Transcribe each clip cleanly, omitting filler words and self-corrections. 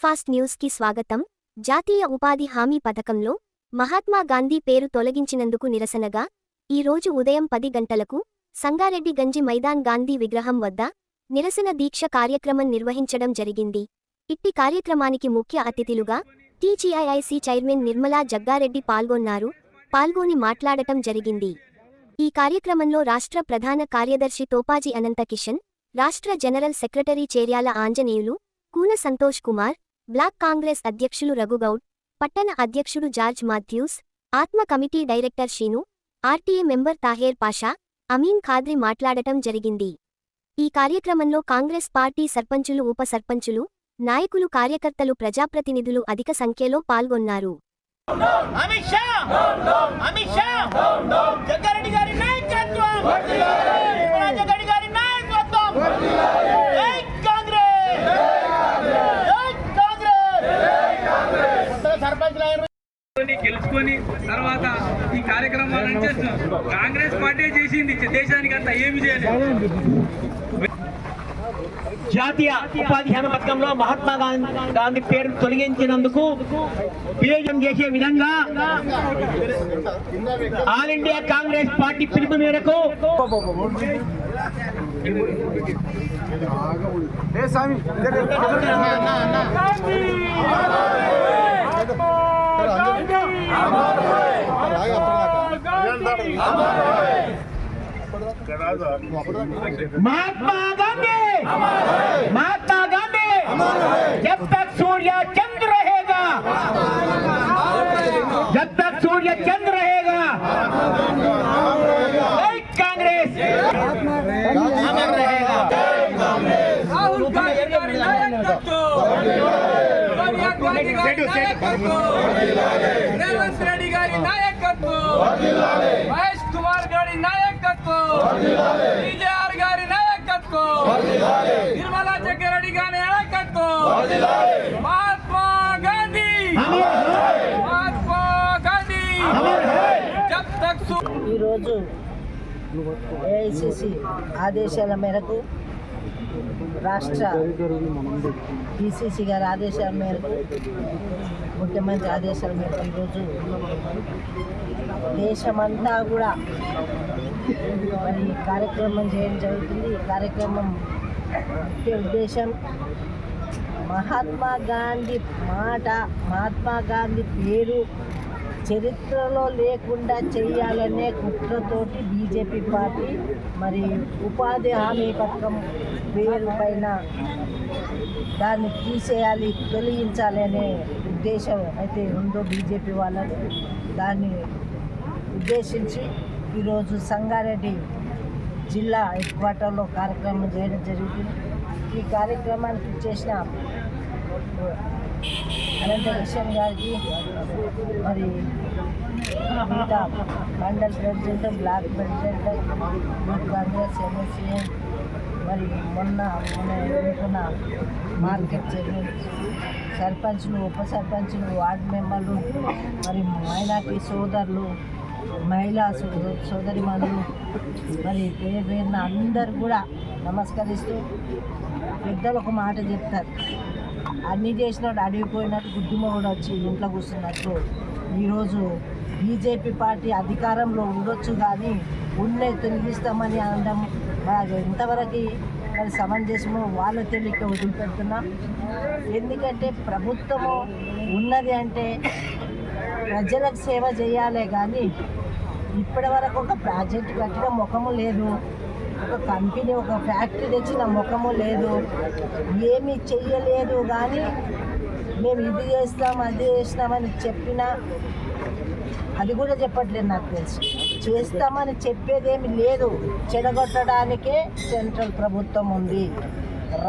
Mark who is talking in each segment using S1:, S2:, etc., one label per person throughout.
S1: Fast news కి స్వాగతం. జాతీయ ఉపాధి హామీ పథకంలో మహాత్మా గాంధీ పేరు తొలగించినందుకు నిరసనగా ఈ రోజు ఉదయం 10 గంటలకు సంగారెడ్డి గంజి మైదాన్ గాంధీ విగ్రహం వద్ద నిరసన దీక్ష కార్యక్రమం నిర్వహించడం జరిగింది. ఇట్టి కార్యక్రమానికి ముఖ్య అతిథులుగా టీజీఐఐసీ చైర్మన్ నిర్మలా జగ్గారెడ్డి పాల్గొని మాట్లాడటం జరిగింది. ఈ కార్యక్రమంలో రాష్ట్ర ప్రధాన కార్యదర్శి తోపాజీ అనంత కిషన్, రాష్ట్ర general secretary Cheryala Anjaneyulu, Koona Santosh Kumar, block Congress అధ్యక్షులు రఘుగౌడ్, పట్టణ అధ్యక్షుడు జార్జ్ మాథ్యూస్, ఆత్మ committee director Sheenu, RTA member Taher Pasha, Amin Khadri మాట్లాడటం జరిగింది. ఈ కార్యక్రమంలో కాంగ్రెస్ పార్టీ సర్పంచులు, ఉప సర్పంచులు, నాయకులు, కార్యకర్తలు, ప్రజాప్రతినిధులు అధిక సంఖ్యలో పాల్గొన్నారు.
S2: గెలుచుకొని తర్వాత ఈ కార్యక్రమాలను చేస్తున్నాం. కాంగ్రెస్ పార్టీ చేసింది, దేశానికి అంతా ఏమి చేయలేదు.
S3: జాతీయ ఉపాధి హామీ పథకంలో మహాత్మా గాంధీ పేరు తొలగించినందుకు విలేజం చేసే విధంగా ఆల్ ఇండియా కాంగ్రెస్ పార్టీ పిలుపు మేరకు महात्मा गांधी जब तक सूर्य चंद्र रहेगा, कांग्रेस अमर रहेगा.
S2: రేవంత్ రెడ్డి గారి నాయకత్వం, మహేష్ కుమార్ గారి నాయకత్వం, టీజేఆర్ గారి నాయకత్వం, నిర్మలా జగ్గారెడ్డి గారి నాయకత్వం, మహాత్మా గాంధీ జబ్ తక్.
S4: ఈరోజు ఏఐసిసి ఆదేశాల మేరకు, రాష్ట్ర పిసిసి గారి ఆదేశాల మేరకు, ముఖ్యమంత్రి ఆదేశాల మేరకు ఈరోజు దేశమంతా కూడా మరి కార్యక్రమం చేయడం జరుగుతుంది. ఈ కార్యక్రమం ముఖ్య ఉద్దేశం మహాత్మా గాంధీ పేరు చరిత్రలో లేకుండా చేయాలనే కుట్రతోటి బీజేపీ పార్టీ మరి ఉపాధి హామీ పథకం పేరు పైన దాన్ని తీసేయాలి, తొలగించాలి అనే ఉద్దేశం అయితే ఉందో బీజేపీ వాళ్ళని, దాన్ని ఉద్దేశించి ఈరోజు సంగారెడ్డి జిల్లా హెడ్ క్వార్టర్లో కార్యక్రమం చేయడం జరుగుతుంది. ఈ కార్యక్రమానికి చేసిన అనంత కిషన్ గారికి, మరి మిగతా mandal president, block president, youth Congress, MSCM, మరి మొన్న ఎన్నుకున్న మార్కెట్ చైర్మన్, సర్పంచ్లు, ఉప సర్పంచ్లు, వార్డు మెంబర్లు, మరి మైనార్టీ సోదరులు, మహిళా సోదరిమణులు, మరి పేరున అందరు కూడా నమస్కరిస్తూ, పెద్దలు ఒక మాట చెప్తారు, అన్నీ చేసినట్టు అడిగిపోయినట్టు గుడ్డిమ కూడా వచ్చి ఇంట్లో కూర్చున్నట్టు ఈరోజు బీజేపీ పార్టీ అధికారంలో ఉండొచ్చు కానీ ఉన్నే తొలగిస్తామని అనడం ఎంతవరకు మరి సమంజసము వాళ్ళ తెలియక వదిలిపెడుతున్నాం. ఎందుకంటే ప్రభుత్వము ఉన్నది అంటే ప్రజలకు సేవ చేయాలే కానీ ఇప్పటి వరకు ఒక ప్రాజెక్టు కట్టిన ముఖము లేదు, ఒక కంపెనీ, ఒక ఫ్యాక్టరీ తెచ్చిన ముఖము లేదు, ఏమీ చెయ్యలేదు. కానీ మేము ఇది చేస్తాం, అది చేస్తామని చెప్పినా అది కూడా చెప్పట్లేదు. నాకు తెలిసి చేస్తామని చెప్పేదేమి లేదు. చెడగొట్టడానికే సెంట్రల్ ప్రభుత్వం ఉంది.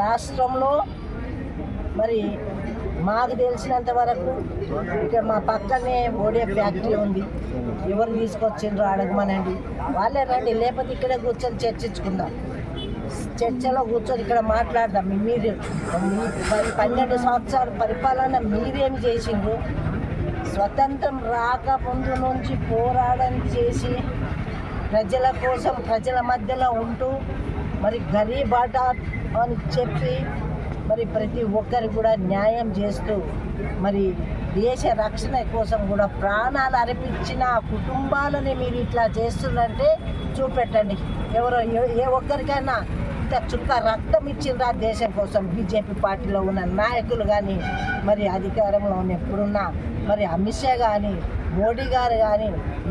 S4: రాష్ట్రంలో మరి మాకు తెలిసినంత వరకు ఇక్కడ మా పక్కనే ఓడే ఫ్యాక్టరీ ఉంది. ఎవరు తీసుకొచ్చిండ్రో అడగమనండి, వాళ్ళే రండి, లేకపోతే ఇక్కడే కూర్చొని చర్చించుకుందాం. చర్చలో కూర్చొని ఇక్కడ మాట్లాడదాం. మీరు 12 సంవత్సరాల పరిపాలన మీరేమి చేసిండ్రు? స్వతంత్రం రాకముందు నుంచి పోరాటం చేసి ప్రజల కోసం, ప్రజల మధ్యలో ఉంటూ మరి గరీబ్ ఆట అని చెప్పి మరి ప్రతి ఒక్కరికి కూడా న్యాయం చేస్తూ మరి దేశ రక్షణ కోసం కూడా ప్రాణాలు అర్పించిన కుటుంబాలని మీరు ఇట్లా చేస్తున్నారంటే చూపెట్టండి. ఎవరో ఏ ఒక్కరికైనా ఇంత చుక్క రక్తం ఇచ్చిండ్రా దేశం కోసం బీజేపీ పార్టీలో ఉన్న నాయకులు కానీ, మరి అధికారంలో ఉన్న ఎప్పుడున్నా మరి అమిత్ షా కానీ, మోడీ గారు కానీ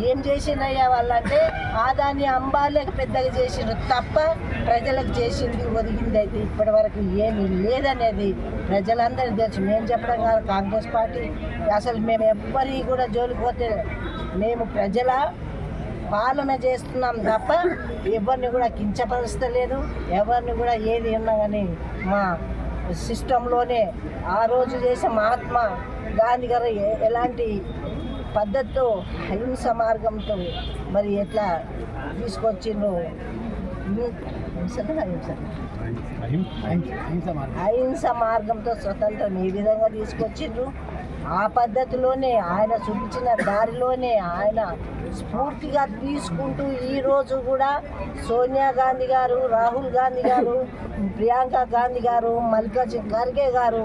S4: ఏం చేసిందయ్యా వాళ్ళంటే ఆదాని అంబాలకు పెద్దగా చేసిండ్రు తప్ప ప్రజలకు చేసింది ఒదిగింది అయితే ఇప్పటి వరకు ఏమీ లేదనేది ప్రజలందరికీ తెలుసు. మేము చెప్పడం కాదు, కాంగ్రెస్ పార్టీ అసలు మేము ఎవ్వరికి కూడా జోలికి పోతే మేము ప్రజల పాలన చేస్తున్నాం తప్ప ఎవరిని కూడా కించపరుస్తలేదు, ఎవరిని కూడా ఏది ఉన్నా కానీ మా సిస్టంలోనే ఆ రోజు చేసే మహాత్మా గాంధీ గారు ఎలాంటి పద్ధతితో అహింస మార్గంతో మరి ఎట్లా తీసుకొచ్చిండ్రు, అహింస మార్గంతో స్వతంత్రం ఏ విధంగా తీసుకొచ్చిండ్రు, ఆ పద్ధతిలోనే ఆయన చూపించిన దారిలోనే ఆయన స్ఫూర్తిగా తీసుకుంటూ ఈరోజు కూడా సోనియా గాంధీ గారు, రాహుల్ గాంధీ గారు, ప్రియాంక గాంధీ గారు, మల్లికార్జున ఖర్గే గారు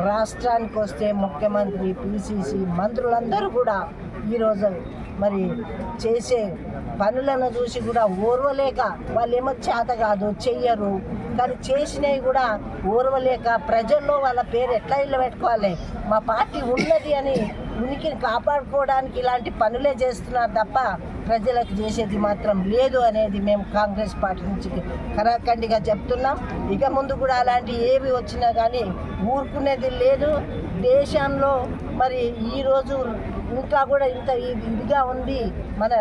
S4: రాష్ట్రానికి వస్తే ముఖ్యమంత్రి, పిసిసి మంత్రులందరూ కూడా ఈరోజు మరి చేసే పనులను చూసి కూడా ఓర్వలేక వాళ్ళు ఏమో చేత కాదు చెయ్యరు, కానీ చేసినవి కూడా ఓర్వలేక ప్రజల్లో వాళ్ళ పేరు ఎట్లా ఇల్లు పెట్టుకోవాలి, మా పార్టీ ఉన్నది అని ఉనికిని కాపాడుకోవడానికి ఇలాంటి పనులే చేస్తున్నారు తప్ప ప్రజలకు చేసేది మాత్రం లేదు అనేది మేము కాంగ్రెస్ పార్టీ నుంచి కరాఖండిగా చెప్తున్నాం. ఇక ముందు కూడా అలాంటి ఏవి వచ్చినా కానీ ఊరుకునేది లేదు. దేశంలో మరి ఈరోజు ఇంకా కూడా ఇంత ఇదిగా ఉంది మన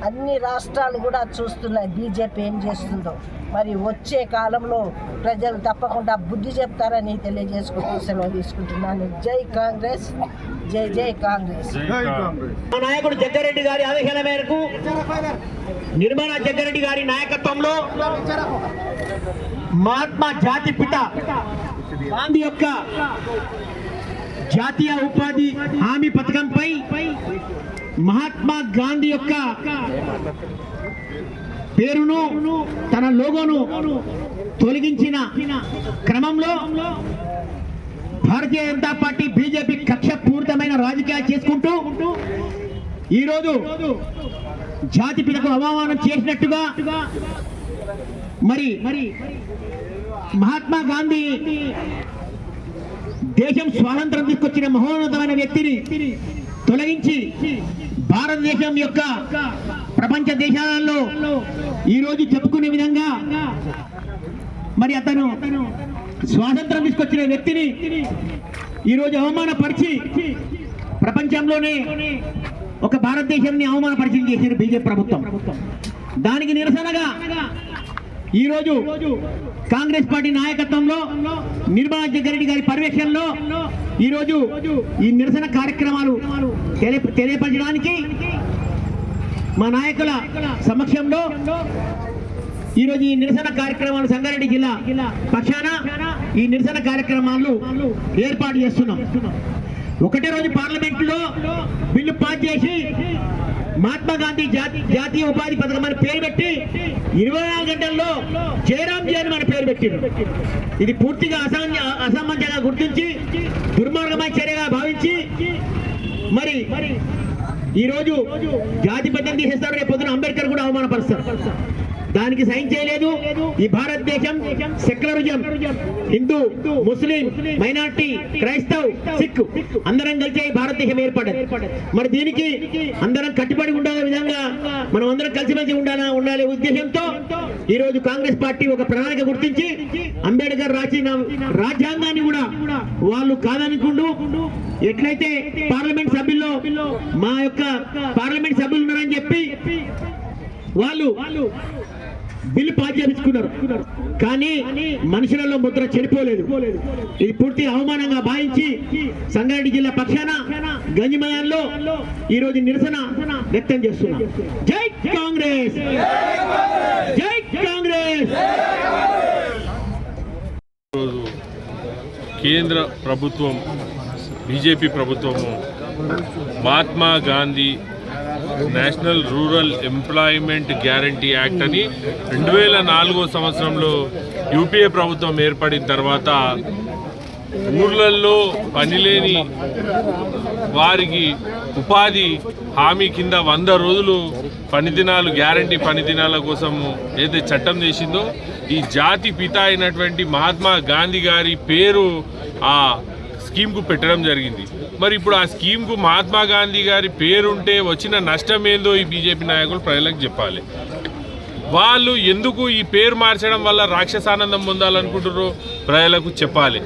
S4: అన్ని రాష్ట్రాలు కూడా చూస్తున్నాయి బీజేపీ ఏం చేస్తుందో. మరి వచ్చే కాలంలో ప్రజలు తప్పకుండా బుద్ధి చెప్తారని తెలియజేసుకుంటూ సెలవు తీసుకుంటున్నాను. జై కాంగ్రెస్, జై జై కాంగ్రెస్.
S3: మా నాయకుడు జగ్గారెడ్డి గారి ఆదేశాల మేరకు నిర్మలా జగ్గారెడ్డి గారి నాయకత్వంలో మహాత్మా జాతి పిత గాంధీ యొక్క జాతీయ ఉపాధి హామీ పథకంపై మహాత్మా గాంధీ యొక్క పేరును, తన లోగోను తొలగించిన క్రమంలో భారతీయ జనతా పార్టీ బీజేపీ కక్షపూరితమైన రాజకీయాలు చేసుకుంటూ ఈరోజు జాతి పితకు అవమానం చేసినట్టుగా మరి మహాత్మా గాంధీ దేశం స్వాతంత్రం తీసుకొచ్చిన మహోన్నతమైన వ్యక్తిని తొలగించి భారతదేశం యొక్క ప్రపంచ దేశాలలో ఈరోజు చెప్పుకునే విధంగా మరి అతను స్వాతంత్రం తీసుకొచ్చిన వ్యక్తిని ఈరోజు అవమానపరిచి ప్రపంచంలోనే ఒక భారతదేశాన్ని అవమానపరిచి చేసిన బీజేపీ ప్రభుత్వం. దానికి నిరసనగా ఈరోజు కాంగ్రెస్ పార్టీ నాయకత్వంలో నిర్మలా జగ్గారెడ్డి గారి పర్యవేక్షణలో ఈరోజు ఈ నిరసన కార్యక్రమాలు తెలియపరచడానికి మా నాయకుల సమక్షంలో ఈరోజు ఈ నిరసన కార్యక్రమాలు సంగారెడ్డి జిల్లా పక్షాన ఈ నిరసన కార్యక్రమాలు ఏర్పాటు చేస్తున్నాం. ఒకటే రోజు పార్లమెంట్లో బిల్లు పాస్ చేసి మహాత్మా గాంధీ జాతీయ ఉపాధి పథకం అని పేరు పెట్టి 24 గంటల్లో జయరామ్ జీ అని మన పేరు పెట్టింది. ఇది పూర్తిగా అసమంజంగా గుర్తించి దుర్మార్గమైన చర్యగా భావించి మరి ఈరోజు జాతి పథకం తీసేస్తారు, రేపు పొద్దున అంబేద్కర్ కూడా అవమానపరుస్తారు. దానికి సైన్ చేయలేదు. ఈ భారతదేశం సెక్యులరిజం, హిందూ, ముస్లిం, మైనార్టీ, క్రైస్తవ్, సిక్ అందరం కలిసి భారతదేశం ఏర్పడ్డది. మరి దీనికి అందరం కట్టుబడి ఉండాలనే విధంగా మనం అందరం కలిసిమెలిసి ఉండాలి ఉద్దేశంతో ఈ రోజు కాంగ్రెస్ పార్టీ ఒక ప్రణాళిక గుర్తించి అంబేద్కర్ రాసిన రాజ్యాంగాన్ని కూడా వాళ్ళు కాదనుకుంటూ ఎట్లయితే పార్లమెంట్ సభ్యుల్లో మా యొక్క పార్లమెంట్ సభ్యులు ఉన్నారని చెప్పి వాళ్ళు బిల్లు పాస్ చేయించుకున్నారు. కానీ మనుషులలో ముద్ర చెడిపోలేదు. ఇది పూర్తి అవమానంగా భావించి సంగారెడ్డి జిల్లా పక్షాన గంజిమయాల్లో ఈ రోజు నిరసన వ్యక్తం చేస్తున్నాం. జై కాంగ్రెస్, జై కాంగ్రెస్.
S5: కేంద్ర ప్రభుత్వం బీజేపీ ప్రభుత్వము Mahatma Gandhi national rural employment guarantee act అని 2004 సంవత్సరంలో యూపీఏ ప్రభుత్వం ఏర్పడిన తర్వాత ఊర్లలో పనిలేని వారికి ఉపాధి హామీ కింద 100 రోజులు పని దినాలు గ్యారంటీ పని దినాల కోసము ఏదైతే చట్టం చేసిందో ఈ జాతి పిత అయినటువంటి మహాత్మా గాంధీ గారి పేరు ఆ స్కీమ్కు పెట్టడం జరిగింది. మరి ఇప్పుడు ఆ స్కీమ్కు మహాత్మా గాంధీ గారి పేరుంటే వచ్చిన నష్టం ఏందో ఈ బీజేపీ నాయకులు ప్రజలకు చెప్పాలి. వాళ్ళు ఎందుకు ఈ పేరు మార్చడం వల్ల రాక్షసానందం పొందాలనుకుంటారో ప్రజలకు చెప్పాలి.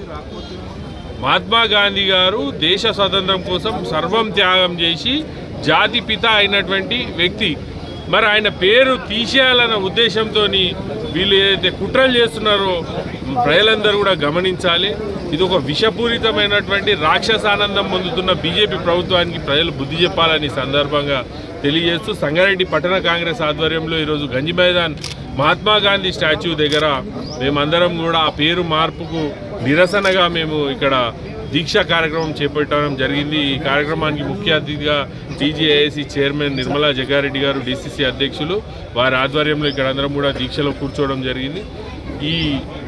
S5: మహాత్మా గాంధీ గారు దేశ స్వాతంత్రం కోసం సర్వం త్యాగం చేసి జాతి పిత అయినటువంటి వ్యక్తి. మరి ఆయన పేరు తీసేయాలన్న ఉద్దేశంతో వీళ్ళు ఏదైతే కుట్రలు చేస్తున్నారో ప్రజలందరూ కూడా గమనించాలి. ఇది ఒక విషపూరితమైనటువంటి రాక్షసానందం పొందుతున్న బీజేపీ ప్రభుత్వానికి ప్రజలు బుద్ధి చెప్పాలని సందర్భంగా తెలియజేస్తూ సంగారెడ్డి పట్టణ కాంగ్రెస్ ఆధ్వర్యంలో ఈరోజు గంజి మైదాన్ మహాత్మా గాంధీ స్టాచ్యూ దగ్గర మేమందరం కూడా ఆ పేరు మార్పుకు నిరసనగా మేము ఇక్కడ దీక్షా కార్యక్రమం చేపట్టడం జరిగింది. ఈ కార్యక్రమానికి ముఖ్య అతిథిగా టీజీఐఏసీ చైర్మన్ నిర్మలా జగ్గారెడ్డి గారు, డీసీసీ అధ్యక్షులు, వారి ఆధ్వర్యంలో ఇక్కడ అందరం కూడా దీక్షలో కూర్చోవడం జరిగింది. ఈ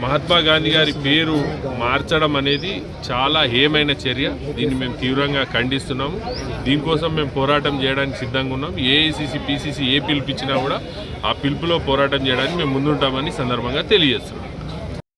S5: మహాత్మా గాంధీ గారి పేరు మార్చడం అనేది చాలా హేయమైన చర్య. దీన్ని మేము తీవ్రంగా ఖండిస్తున్నాము. దీనికోసం మేము పోరాటం చేయడానికి సిద్ధంగా ఉన్నాం. ఏఐసీసీ, పీసీసీ ఏ పిలుపు ఇచ్చినా కూడా ఆ పిలుపులో పోరాటం చేయడానికి మేము ముందుంటామని సందర్భంగా తెలియజేస్తున్నాం.